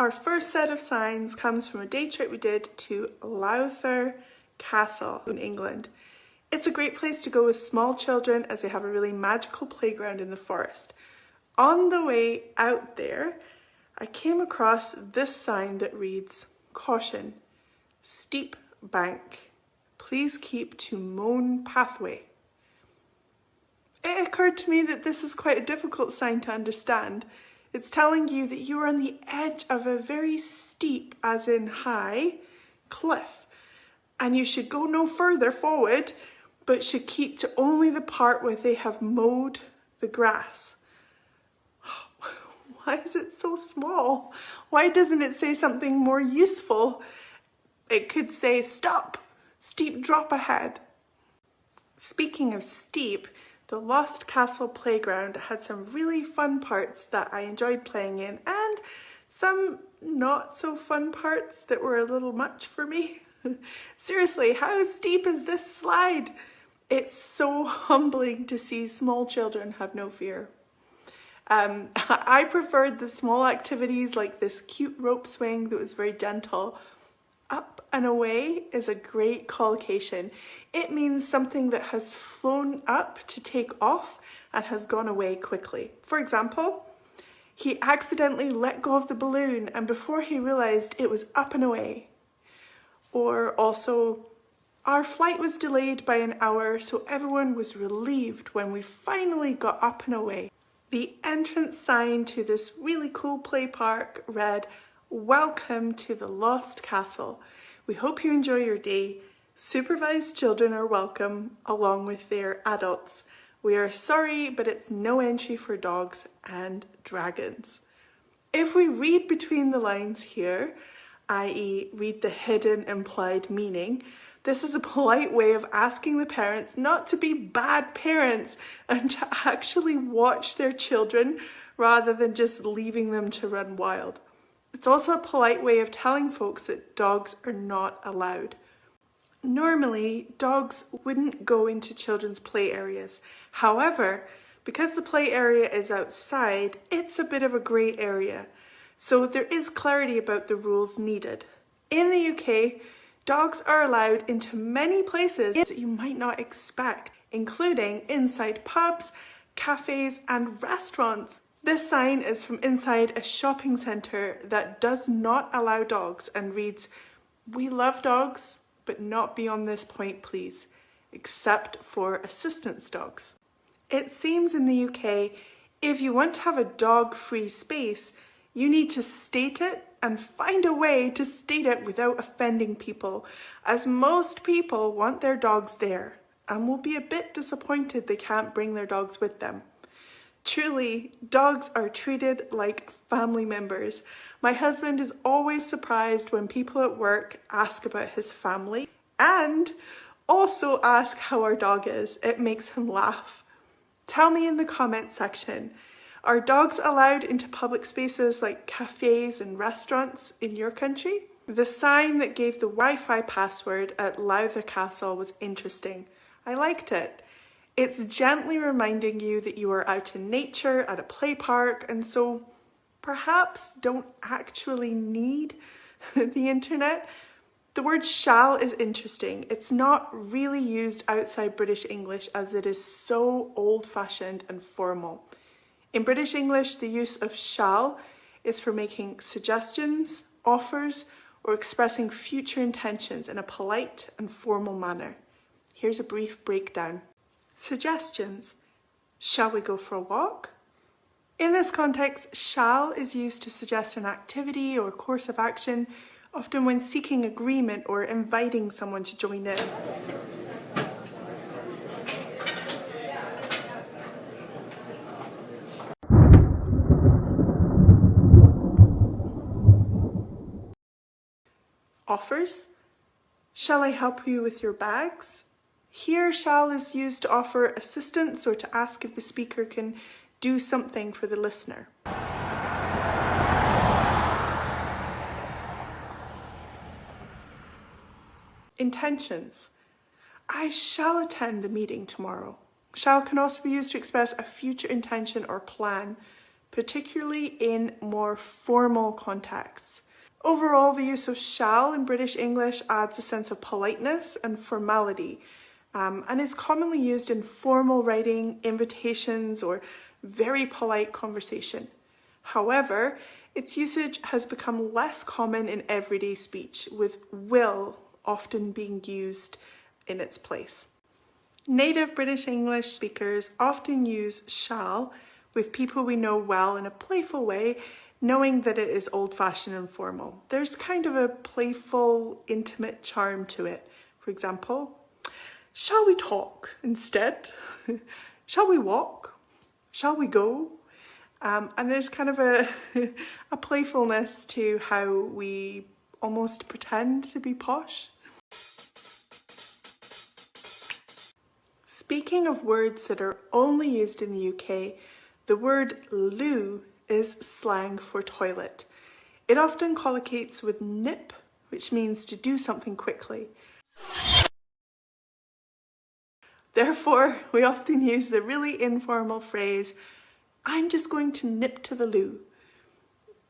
Our first set of signs comes from a day trip we did to Lowther Castle in England. It's a great place to go with small children as they have a really magical playground in the forest. On the way out there, I came across this sign that reads, "Caution, steep bank. Please keep to mown pathway." It occurred to me that this is quite a difficult sign to understand. It's telling you that you are on the edge of a very steep, as in high, cliff, and you should go no further forward, but should keep to only the part where they have mowed the grass. Why is it so small? Why doesn't it say something more useful? It could say, "Stop, steep drop ahead." Speaking of steep, the Lost Castle playground had some really fun parts that I enjoyed playing in, and some not so fun parts that were a little much for me. Seriously, how steep is this slide? It's so humbling to see small children have no fear. I preferred the small activities like this cute rope swing that was very gentle. Up and away is a great collocation. It means something that has flown up to take off and has gone away quickly. For example, he accidentally let go of the balloon and before he realized it was up and away. Or also, our flight was delayed by an hour, so everyone was relieved when we finally got up and away. The entrance sign to this really cool play park read, "Welcome to the Lost Castle. We hope you enjoy your day. Supervised children are welcome along with their adults. We are sorry, but it's no entry for dogs and dragons." If we read between the lines here, i.e. read the hidden implied meaning, this is a polite way of asking the parents not to be bad parents and to actually watch their children rather than just leaving them to run wild. It's also a polite way of telling folks that dogs are not allowed. Normally, dogs wouldn't go into children's play areas. However, because the play area is outside, it's a bit of a grey area. So there is clarity about the rules needed. In the UK, dogs are allowed into many places that you might not expect, including inside pubs, cafes, and restaurants. This sign is from inside a shopping centre that does not allow dogs and reads, "We love dogs, but not beyond this point, please, except for assistance dogs." It seems in the UK, if you want to have a dog-free space, you need to state it and find a way to state it without offending people, as most people want their dogs there and will be a bit disappointed they can't bring their dogs with them. Truly, dogs are treated like family members. My husband is always surprised when people at work ask about his family and also ask how our dog is. It makes him laugh. Tell me in the comment section, are dogs allowed into public spaces like cafes and restaurants in your country? The sign that gave the Wi-Fi password at Lowther Castle was interesting. I liked it. It's gently reminding you that you are out in nature at a play park and so perhaps don't actually need the internet. The word shall is interesting. It's not really used outside British English as it is so old-fashioned and formal. In British English, the use of shall is for making suggestions, offers, or expressing future intentions in a polite and formal manner. Here's a brief breakdown. Suggestions. Shall we go for a walk? In this context, shall is used to suggest an activity or course of action, often when seeking agreement or inviting someone to join in. Offers. Shall I help you with your bags? Here, shall is used to offer assistance or to ask if the speaker can do something for the listener. Intentions. I shall attend the meeting tomorrow. Shall can also be used to express a future intention or plan. particularly in more formal contexts. Overall, the use of shall in British English adds a sense of politeness and formality, and is commonly used in formal writing, invitations, or very polite conversation. However, its usage has become less common in everyday speech, with will often being used in its place. Native British English speakers often use shall with people we know well in a playful way, knowing that it is old-fashioned and formal. There's kind of a playful, intimate charm to it. For example, shall we talk instead? Shall we walk? Shall we go? And there's kind of a playfulness to how we almost pretend to be posh. Speaking of words that are only used in the UK, the word loo is slang for toilet. It often collocates with nip, which means to do something quickly. Therefore, we often use the really informal phrase, I'm just going to nip to the loo.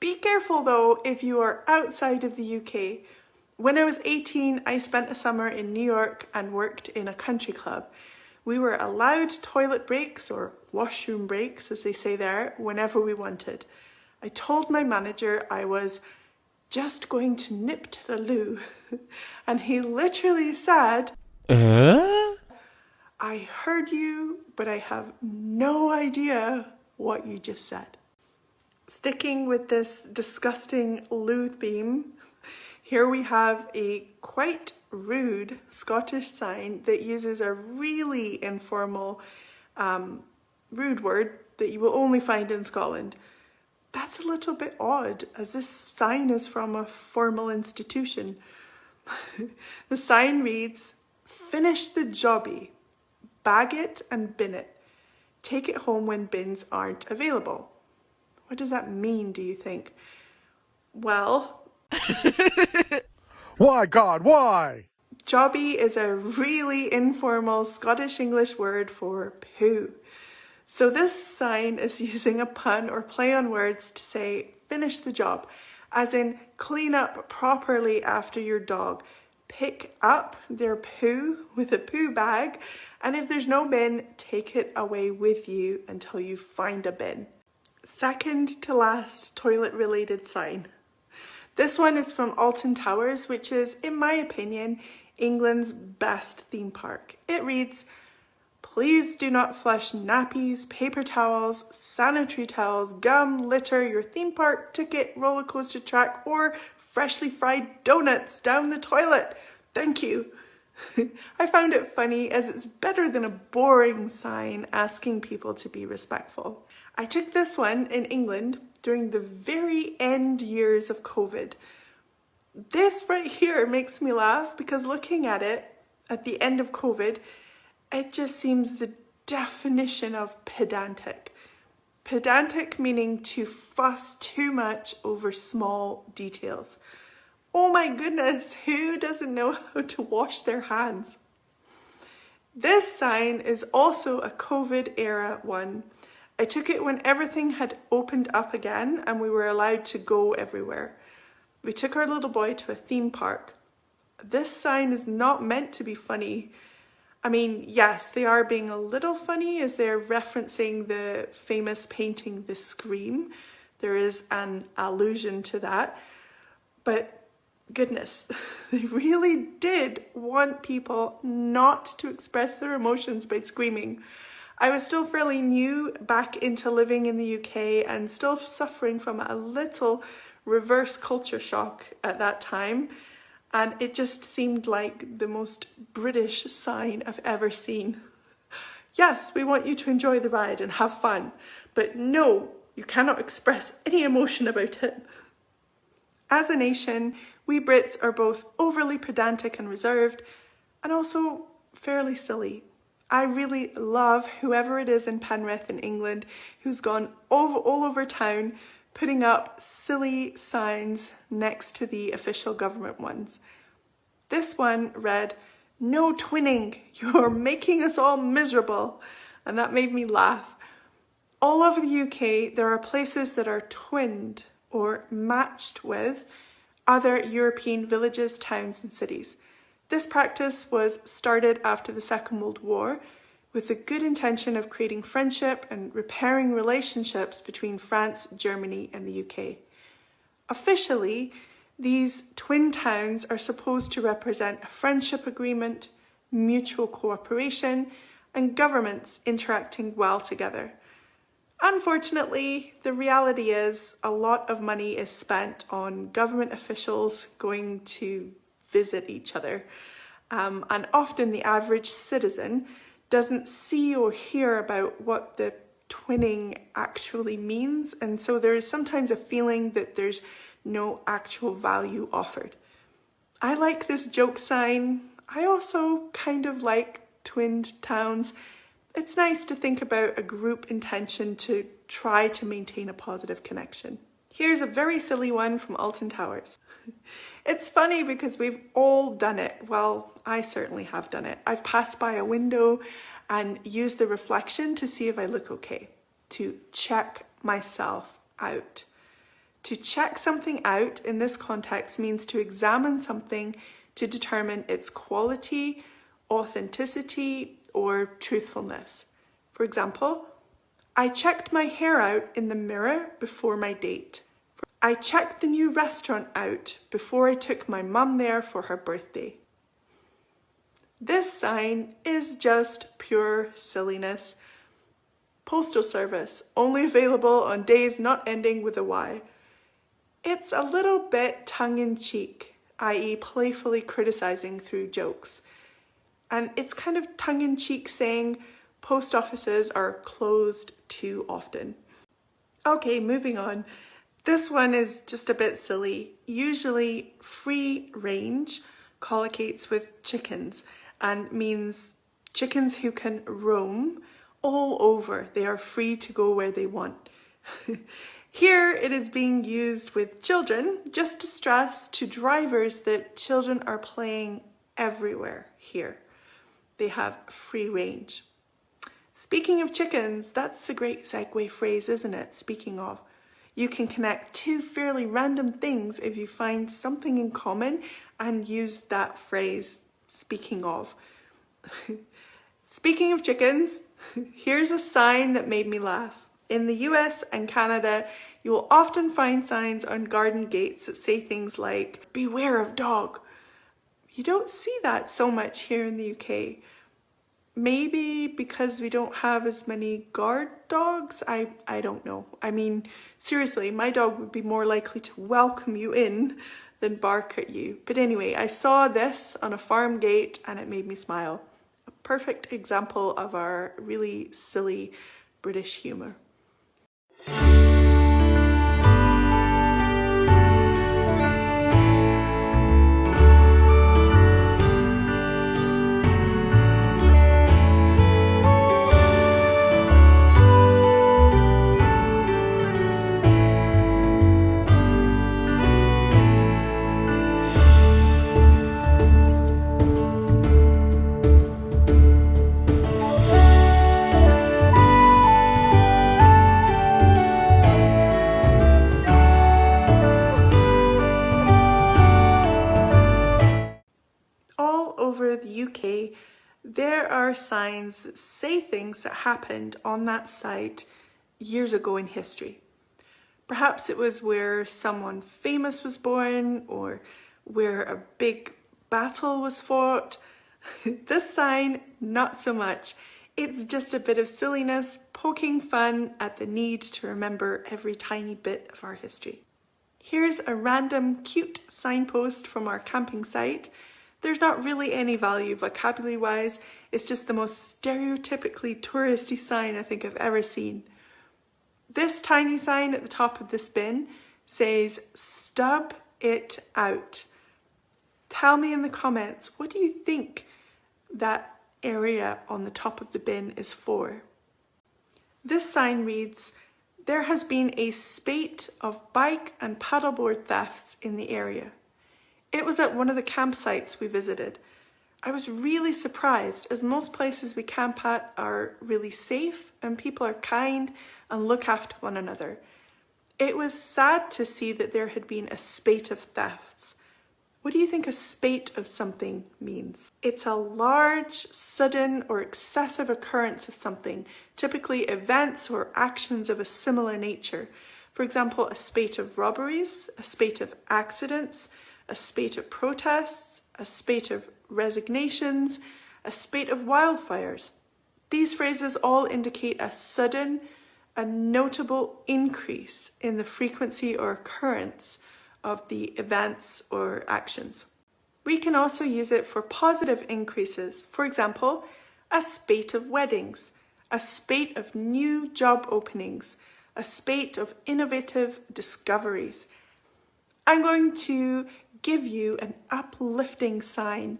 Be careful though if you are outside of the UK. When I was 18, I spent a summer in New York and worked in a country club. We were allowed toilet breaks, or washroom breaks as they say there, whenever we wanted. I told my manager I was just going to nip to the loo, and he literally said, I heard you, but I have no idea what you just said. Sticking with this disgusting loo theme, here we have a quite rude Scottish sign that uses a really informal, rude word that you will only find in Scotland. That's a little bit odd, as this sign is from a formal institution. The sign reads, finish the jobby, bag it and bin it. Take it home when bins aren't available. What does that mean, do you think? Well... Why, God, why? Jobby is a really informal Scottish English word for poo. So this sign is using a pun or play on words to say finish the job, as in clean up properly after your dog, pick up their poo with a poo bag, and if there's no bin, take it away with you until you find a bin. Second to last toilet related sign. This one is from Alton Towers, which is, in my opinion, England's best theme park. It reads, please do not flush nappies, paper towels, sanitary towels, gum, litter, your theme park ticket, roller coaster track, or freshly fried donuts down the toilet. Thank you. I found it funny as it's better than a boring sign asking people to be respectful. I took this one in England during the very end years of COVID. This right here makes me laugh because looking at it at the end of COVID, it just seems the definition of pedantic. Pedantic meaning to fuss too much over small details. Oh my goodness, who doesn't know how to wash their hands? This sign is also a COVID era one. I took it when everything had opened up again and we were allowed to go everywhere. We took our little boy to a theme park. This sign is not meant to be funny. I mean, yes, they are being a little funny as they're referencing the famous painting, The Scream. There is an allusion to that. But goodness, they really did want people not to express their emotions by screaming. I was still fairly new back into living in the UK and still suffering from a little reverse culture shock at that time. And it just seemed like the most British sign I've ever seen. Yes, we want you to enjoy the ride and have fun, but no, you cannot express any emotion about it. As a nation, we Brits are both overly pedantic and reserved, and also fairly silly. I really love whoever it is in Penrith in England who's gone all over town putting up silly signs next to the official government ones. This one read, "No twinning, you're making us all miserable," and that made me laugh. All over the UK, there are places that are twinned or matched with other European villages, towns and cities. This practice was started after the Second World War with the good intention of creating friendship and repairing relationships between France, Germany and the UK. Officially, these twin towns are supposed to represent a friendship agreement, mutual cooperation, and governments interacting well together. Unfortunately, the reality is a lot of money is spent on government officials going to visit each other, and often the average citizen doesn't see or hear about what the twinning actually means, and so there is sometimes a feeling that there's no actual value offered. I like this joke sign. I also kind of like twinned towns. It's nice to think about a group intention to try to maintain a positive connection. Here's a very silly one from Alton Towers. It's funny because we've all done it. Well, I certainly have done it. I've passed by a window and used the reflection to see if I look okay, to check myself out. To check something out in this context means to examine something to determine its quality, authenticity, or truthfulness. For example, I checked my hair out in the mirror before my date. I checked the new restaurant out before I took my mum there for her birthday. This sign is just pure silliness. Postal service, only available on days not ending with a Y. It's a little bit tongue-in-cheek, i.e. playfully criticizing through jokes. And it's kind of tongue-in-cheek saying post offices are closed too often. Okay, moving on. This one is just a bit silly. Usually free range collocates with chickens and means chickens who can roam all over. They are free to go where they want. Here it is being used with children just to stress to drivers that children are playing everywhere here. They have free range. Speaking of chickens, that's a great segue phrase, isn't it? Speaking of, you can connect two fairly random things if you find something in common and use that phrase, speaking of. Speaking of chickens, here's a sign that made me laugh. In the US and Canada, you will often find signs on garden gates that say things like, "Beware of dog." You don't see that so much here in the UK. Maybe because we don't have as many guard dogs? I don't know. I mean, seriously, my dog would be more likely to welcome you in than bark at you. But anyway, I saw this on a farm gate and it made me smile. A perfect example of our really silly British humour. There are signs that say things that happened on that site years ago in history. Perhaps it was where someone famous was born or where a big battle was fought. This sign, not so much. It's just a bit of silliness, poking fun at the need to remember every tiny bit of our history. Here's a random cute signpost from our camping site. There's not really any value vocabulary-wise, it's just the most stereotypically touristy sign I think I've ever seen. This tiny sign at the top of this bin says, "Stub it out." Tell me in the comments, what do you think that area on the top of the bin is for? This sign reads, "There has been a spate of bike and paddleboard thefts in the area." It was at one of the campsites we visited. I was really surprised, as most places we camp at are really safe and people are kind and look after one another. It was sad to see that there had been a spate of thefts. What do you think a spate of something means? It's a large, sudden, or excessive occurrence of something, typically events or actions of a similar nature. For example, a spate of robberies, a spate of accidents, a spate of protests, a spate of resignations, a spate of wildfires. These phrases all indicate a sudden, a notable increase in the frequency or occurrence of the events or actions. We can also use it for positive increases. For example, a spate of weddings, a spate of new job openings, a spate of innovative discoveries. I'm going to give you an uplifting sign.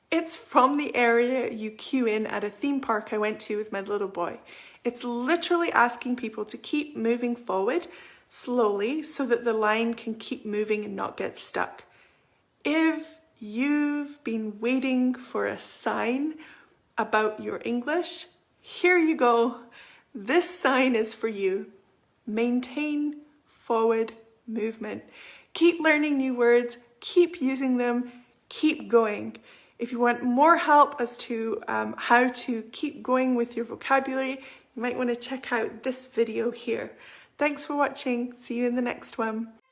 It's from the area you queue in at a theme park I went to with my little boy. It's literally asking people to keep moving forward slowly so that the line can keep moving and not get stuck. If you've been waiting for a sign about your English, here you go. This sign is for you. Maintain forward movement. Keep learning new words, keep using them, keep going. If you want more help as to how to keep going with your vocabulary, you might want to check out this video here. Thanks for watching. See you in the next one.